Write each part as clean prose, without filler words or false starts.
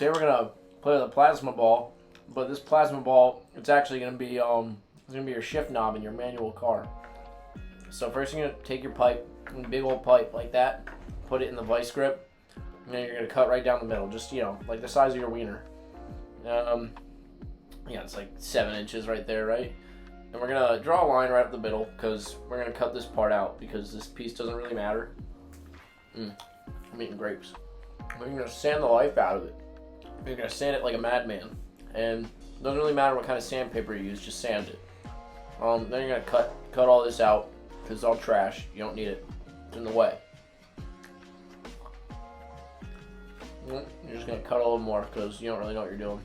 today we're gonna play with a plasma ball, but this plasma ball, it's actually gonna be it's gonna be your shift knob in your manual car. So first you're gonna take your pipe, a big old pipe like that, put it in the vice grip, and then you're gonna cut right down the middle, just like the size of your wiener. Yeah, it's like 7 inches right there, right? And we're gonna draw a line right up the middle because we're gonna cut this part out because this piece doesn't really matter. I'm eating grapes. We're gonna sand the life out of it. You're gonna sand it like a madman, and it doesn't really matter what kind of sandpaper you use, just sand it. Then you're gonna cut all this out because it's all trash. You don't need it. It's in the way. You're just gonna cut a little more because you don't really know what you're doing.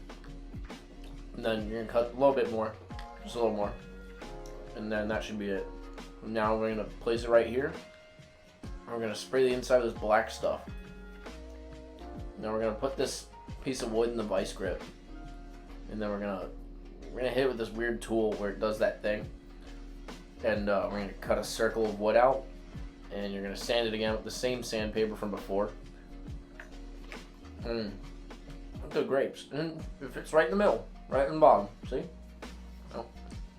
And then you're gonna cut a little bit more, just a little more, and then that should be it. Now we're gonna place it right here. And we're gonna spray the inside of this black stuff. Now we're gonna put this piece of wood in the vice grip, and then we're gonna hit it with this weird tool where it does that thing, and we're gonna cut a circle of wood out, and you're gonna sand it again with the same sandpaper from before. Good grapes, and it fits right in the middle, right in the bottom. See? Oh.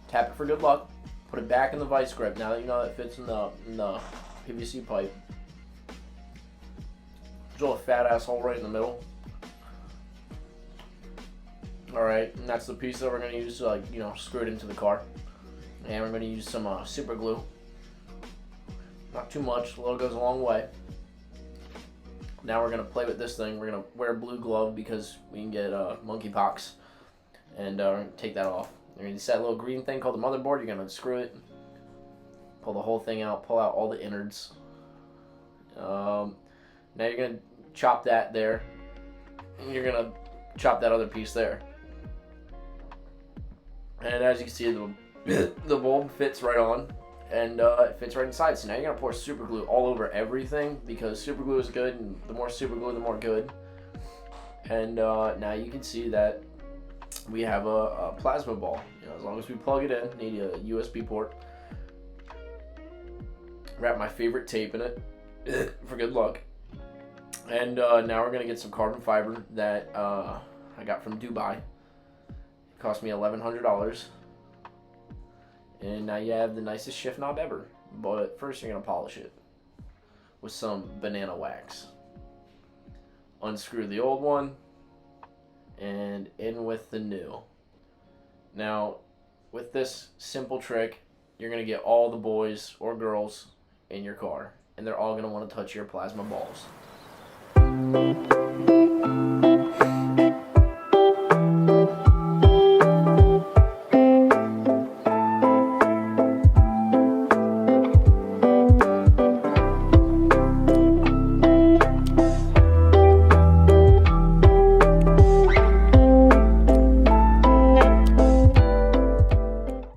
Tap it for good luck. Put it back in the vice grip. Now that you know that it fits in the PVC pipe. Drill a fat ass hole right in the middle. Alright, and that's the piece that we're going to use to screw it into the car. And we're going to use some super glue. Not too much, a little goes a long way. Now we're going to play with this thing. We're going to wear a blue glove because we can get monkeypox. And we're going to take that off. You're going to use that little green thing called the motherboard. You're going to unscrew it. Pull the whole thing out. Pull out all the innards. Now you're going to chop that there. And you're going to chop that other piece there. And as you can see, the bulb fits right on, and it fits right inside. So now you're gonna pour super glue all over everything because super glue is good, and the more super glue, the more good. And now you can see that we have a plasma ball. As long as we plug it in, need a USB port. Wrap my favorite tape in it for good luck. And now we're gonna get some carbon fiber that I got from Dubai. It cost me $1,100. And now you have the nicest shift knob ever. But first you're gonna polish it with some banana wax. Unscrew the old one and in with the new. Now with this simple trick, you're gonna get all the boys or girls in your car, and they're all gonna want to touch your plasma balls.